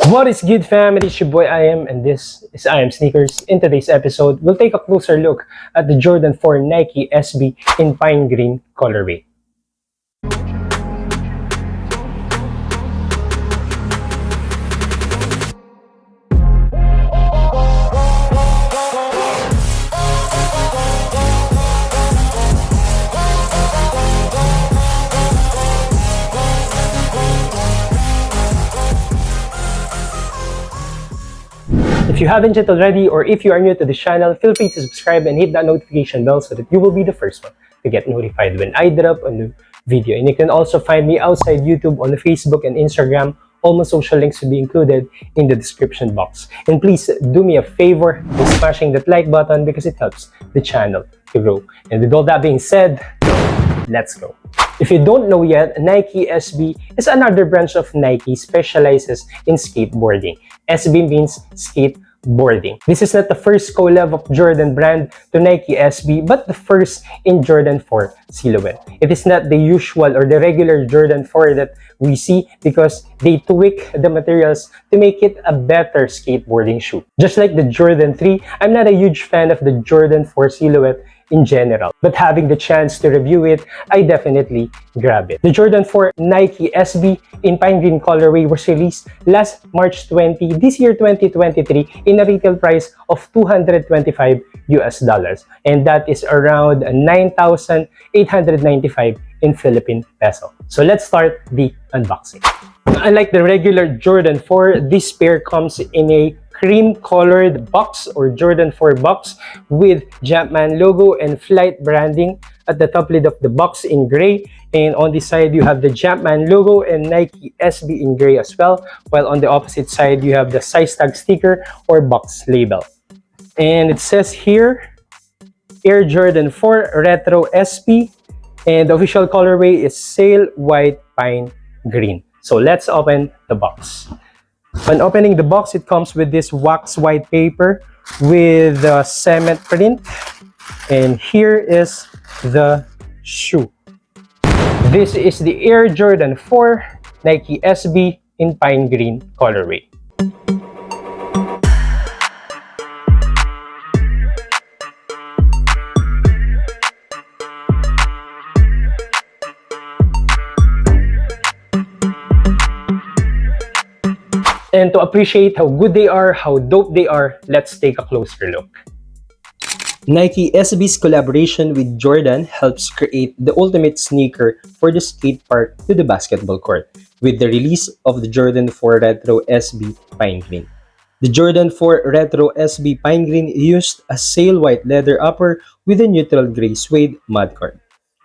What is good, fam? It's your boy Ayem, and this is Ayem Sneakers. In today's episode, we'll take a closer look at the Jordan 4 Nike SB in Pine Green Colorway. If you haven't yet already, or if you are new to this channel, feel free to subscribe and hit that notification bell so that you will be the first one to get notified when I drop a new video. And you can also find me outside YouTube on Facebook and Instagram. All my social links will be included in the description box. And please do me a favor by smashing that like button because it helps the channel to grow. And with all that being said, let's go. If you don't know yet, Nike SB is another branch of Nike specializes in skateboarding. SB means skateboarding. This is not the first collab of Jordan brand to Nike SB, but the first in Jordan 4 silhouette. It is not the usual or the regular Jordan 4 that we see because they tweak the materials to make it a better skateboarding shoe. Just like the Jordan 3, I'm not a huge fan of the Jordan 4 silhouette in general, but having the chance to review it, I definitely grab it. The Jordan 4 Nike SB in Pine Green Colorway was released last March 20, this year 2023, in a retail price of $225 US, and that is around 9,895 in Philippine peso. So let's start the unboxing. Unlike the regular Jordan 4, this pair comes in a cream-colored box or Jordan 4 box with Jumpman logo and flight branding at the top lid of the box in gray. And on the side, you have the Jumpman logo and Nike SB in gray as well. While on the opposite side, you have the size tag sticker or box label. And it says here, Air Jordan 4 Retro SB. And the official colorway is Sail White Pine Green. So let's open the box. When opening the box, it comes with this wax white paper with a cement print. And here is the shoe. This is the Air Jordan 4 Nike SB in Pine Green Colorway. And to appreciate how good they are, how dope they are, let's take a closer look. Nike SB's collaboration with Jordan helps create the ultimate sneaker for the skate park to the basketball court with the release of the Jordan 4 Retro SB Pine Green. The Jordan 4 Retro SB Pine Green used a sail white leather upper with a neutral gray suede mudguard.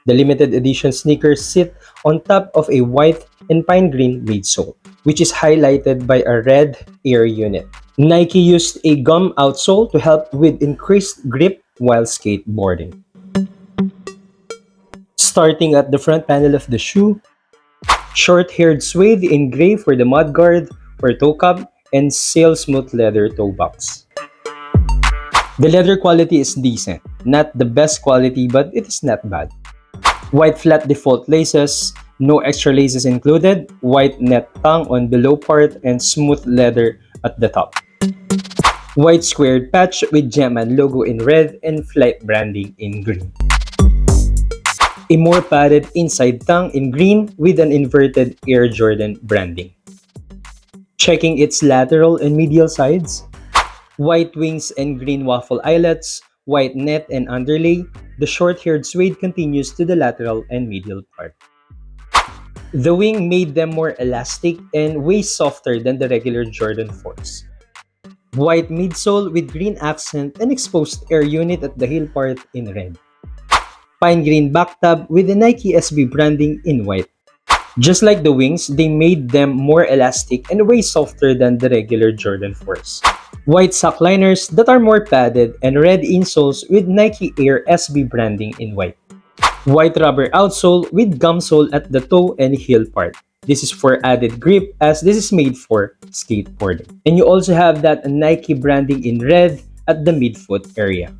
The limited edition sneakers sit on top of a white and pine green midsole, which is highlighted by a red air unit. Nike used a gum outsole to help with increased grip while skateboarding. Starting at the front panel of the shoe, short-haired suede in gray for the mudguard or toe cap, and sail smooth leather toe box. The leather quality is decent, not the best quality, but it is not bad. White flat default laces, no extra laces included, white net tongue on the low part, and smooth leather at the top. White squared patch with Jumpman logo in red and flight branding in green. A more padded inside tongue in green with an inverted Air Jordan branding. Checking its lateral and medial sides, white wings and green waffle eyelets, white net and underlay. The short-haired suede continues to the lateral and medial part. The wing made them more elastic and way softer than the regular Jordan 4s. White midsole with green accent and exposed air unit at the heel part in red. Pine green back tab with the Nike SB branding in white. Just like the wings, they made them more elastic and way softer than the regular Jordan 4s. White sock liners that are more padded and red insoles with Nike Air SB branding in white. White rubber outsole with gum sole at the toe and heel part. This is for added grip as this is made for skateboarding. And you also have that Nike branding in red at the midfoot area.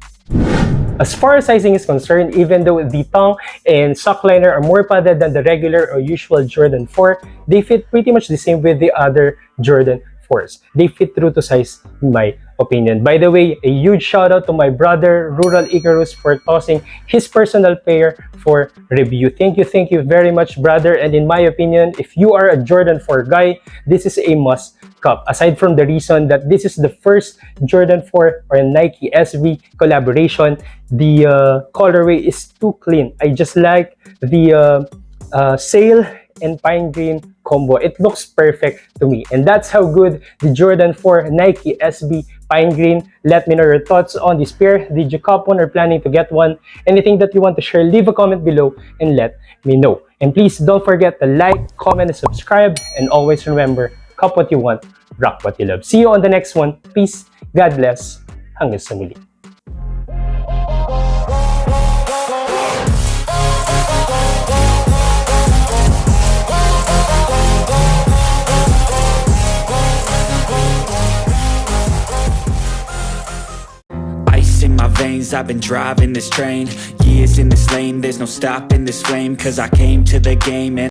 As far as sizing is concerned, even though the tongue and sock liner are more padded than the regular or usual Jordan 4, they fit pretty much the same with the other Jordan 4s. They fit true to size in my opinion. By the way, a huge shout out to my brother Rural Icarus for tossing his personal pair for review. Thank you very much, brother. And in my opinion, if you are a Jordan 4 guy, this is a must cup. Aside from the reason that this is the first Jordan 4 or Nike SB collaboration, the colorway is too clean. I just like the sail and pine green combo. It looks perfect to me, and that's how good the Jordan 4 Nike SB Pine Green. Let me know your thoughts on this pair. Did you cop one or planning to get one? Anything that you want to share, leave a comment below and let me know. And please don't forget to like, comment, and subscribe. And always remember, cop what you want, rock what you love. See you on the next one. Peace, God bless. Hanggang sa muli. In my veins, I've been driving this train, years in this lane, there's no stopping this flame, cause I came to the game and